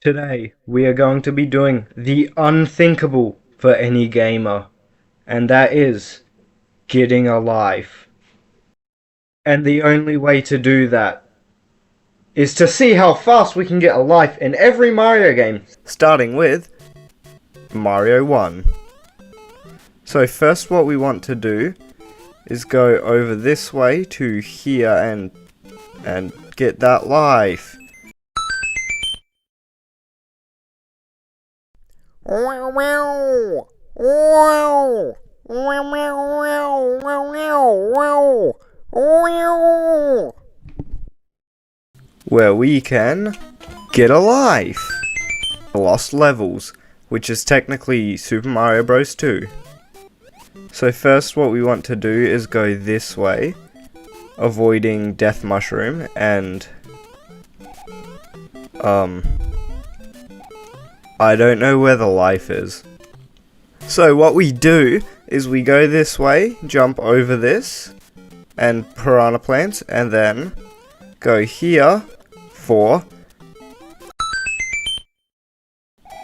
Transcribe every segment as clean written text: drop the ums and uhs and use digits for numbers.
Today, we are going to be doing the unthinkable for any gamer, and that is getting a life. And the only way to do that is to see how fast we can get a life in every Mario game, starting with Mario 1. So first what we want to do is go over this way to here and get that life. Where we can get a life. Lost levels, which is technically Super Mario Bros. 2. So first what we want to do is go this way, avoiding Death Mushroom, and I don't know where the life is. So what we do is we go this way, jump over this, and piranha plants, and then go here for,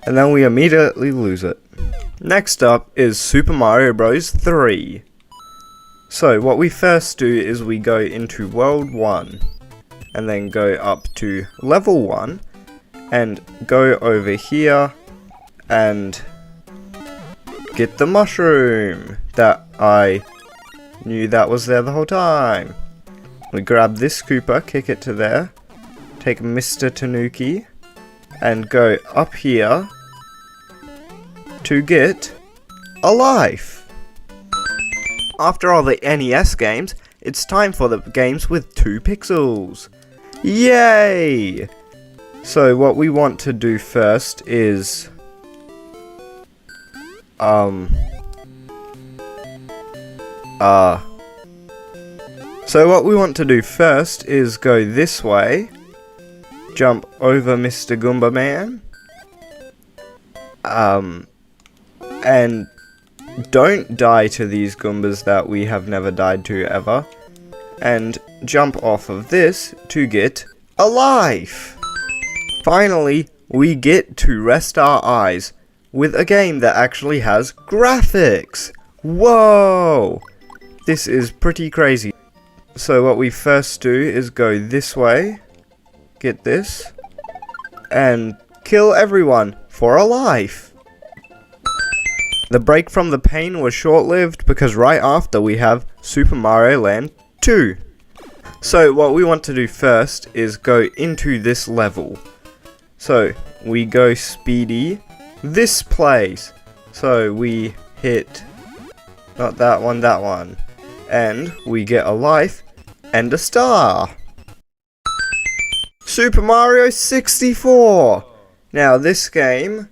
and then we immediately lose it. Next up is Super Mario Bros. 3. So what we first do is we go into World 1, and then go up to Level 1, and go over here, and get the mushroom that I knew that was there the whole time. We grab this Koopa, kick it to there, take Mr. Tanuki, and go up here to get a life. After all the NES games, it's time for the games with 2 pixels. Yay! So what we want to do first is go this way, jump over Mr. Goomba Man, and don't die to these Goombas that we have never died to ever, and jump off of this to get a life. Finally, we get to rest our eyes with a game that actually has graphics. Whoa! This is pretty crazy. So what we first do is go this way, get this, and kill everyone for a life. The break from the pain was short-lived because right after we have Super Mario Land 2. So what we want to do first is go into this level. So we go speedy this place. So we hit, not that one, that one. And we get a life and a star. Super Mario 64. Now this game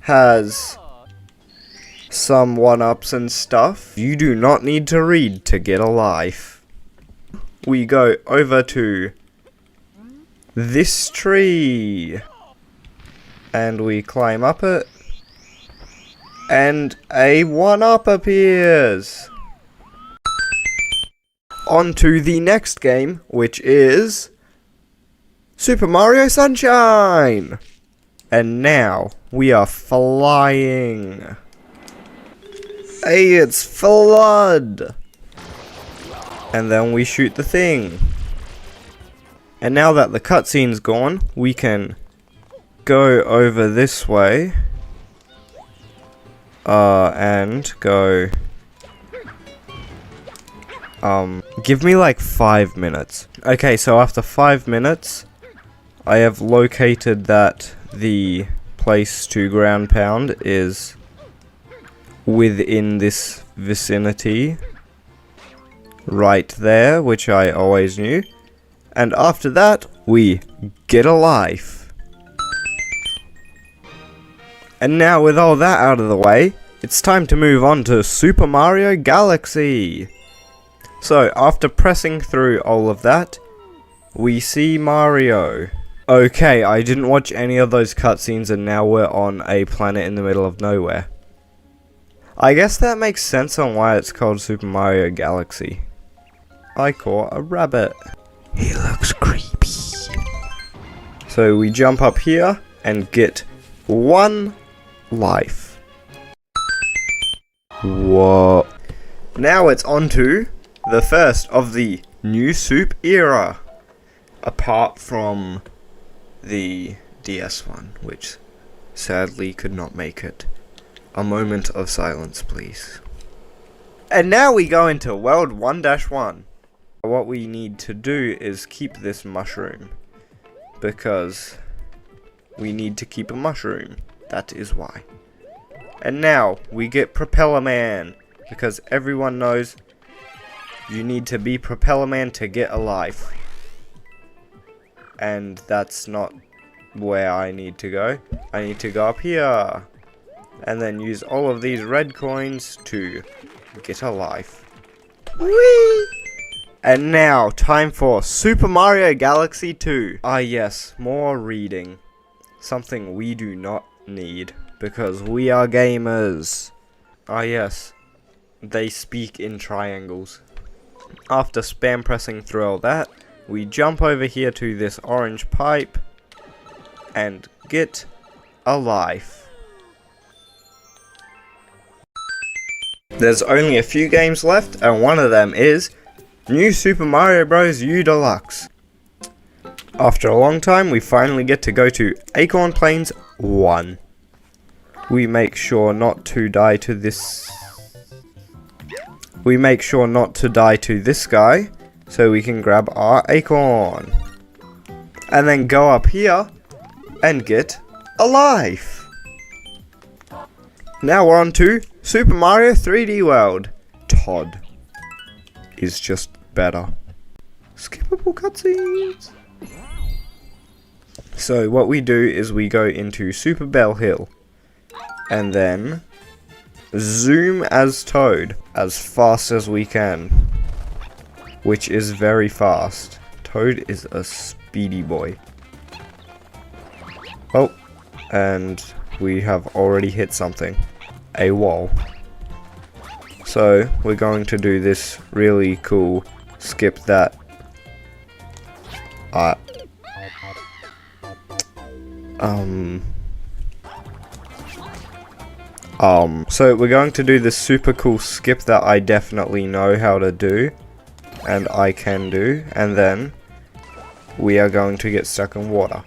has some one-ups and stuff. You do not need to read to get a life. We go over to this tree. And we climb up it. And a one-up appears. On to the next game, which is Super Mario Sunshine. And now we are flying. Hey, it's Flood. And then we shoot the thing. And now that the cutscene's gone, we can go over this way. And go. Give me like 5 minutes. Okay, so after 5 minutes, I have located that the place to ground pound is within this vicinity. Right there, which I always knew. And after that, we get a life. And now with all that out of the way, it's time to move on to Super Mario Galaxy. So, after pressing through all of that, we see Mario. Okay, I didn't watch any of those cutscenes and now we're on a planet in the middle of nowhere. I guess that makes sense on why it's called Super Mario Galaxy. I caught a rabbit. He looks creepy. So we jump up here, and get 1 life. Whoa. Now it's on to the first of the new soup era. Apart from the DS one, which sadly could not make it. A moment of silence, please. And now we go into World 1-1. What we need to do is keep this mushroom, because we need to keep a mushroom. That is why. And now we get Propeller Man, because everyone knows you need to be Propeller Man to get a life. And that's not where I need to go. I need to go up here. And then use all of these red coins to get a life. Whee! And now, time for Super Mario Galaxy 2. Ah yes, more reading. Something we do not need, because we are gamers. Ah yes, they speak in triangles. After spam pressing through all that, we jump over here to this orange pipe and get a life. There's only a few games left, and one of them is New Super Mario Bros. U Deluxe. After a long time, we finally get to go to Acorn Plains 1. We make sure not to die to this. We make sure not to die to this guy, so we can grab our acorn. And then go up here and get a life. Now we're on to Super Mario 3D World. Todd is just better. Skippable cutscenes. So what we do is we go into Super Bell Hill and then zoom as Toad as fast as we can, which is very fast. Toad is a speedy boy. Oh, and we have already hit something. A wall. So we're going to do this really cool skip that. So we're going to do this super cool skip that I definitely know how to do, and I can do, and then we are going to get stuck in water.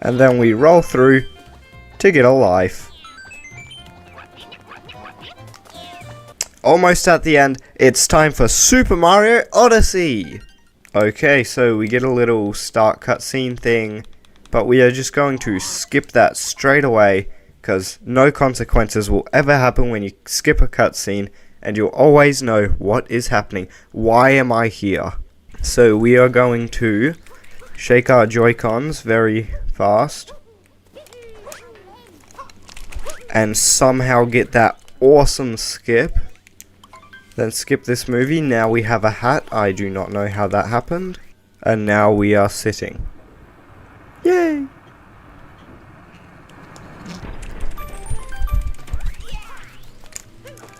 And then we roll through to get a life. Almost at the end, it's time for Super Mario Odyssey! Okay, so we get a little start cutscene thing, but we are just going to skip that straight away, because no consequences will ever happen when you skip a cutscene, and you'll always know what is happening. Why am I here? So we are going to shake our Joy-Cons very fast, and somehow get that awesome skip. Then skip this movie. Now we have a hat. I do not know how that happened. And now we are sitting. Yay!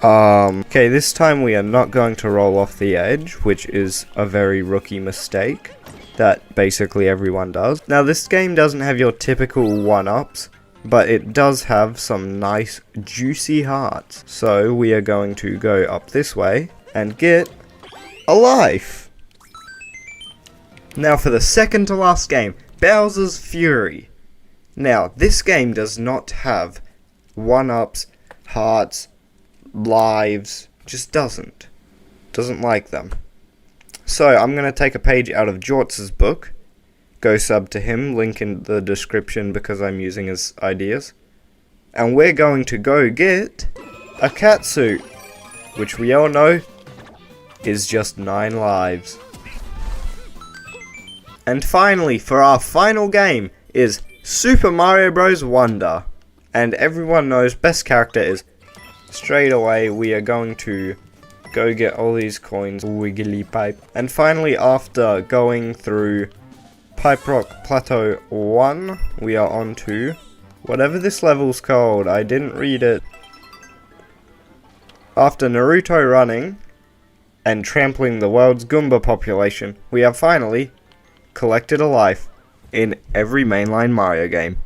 Okay, this time we are not going to roll off the edge, which is a very rookie mistake that basically everyone does. Now this game doesn't have your typical 1-ups, but it does have some nice juicy hearts. So we are going to go up this way and get a life. Now for the second to last game, Bowser's Fury. Now this game does not have 1-ups, hearts, lives, just doesn't like them. So I'm going to take a page out of Jorts's book. Go sub to him, link in the description because I'm using his ideas. And we're going to go get a cat suit, which we all know is just 9 lives. And finally, for our final game is Super Mario Bros. Wonder. And everyone knows best character is. Straight away we are going to go get all these coins, Wiggly Pipe. And finally, after going through Pipe Rock Plateau 1, we are on to whatever this level's called. I didn't read it. After Naruto running and trampling the world's Goomba population, we have finally collected a life in every mainline Mario game.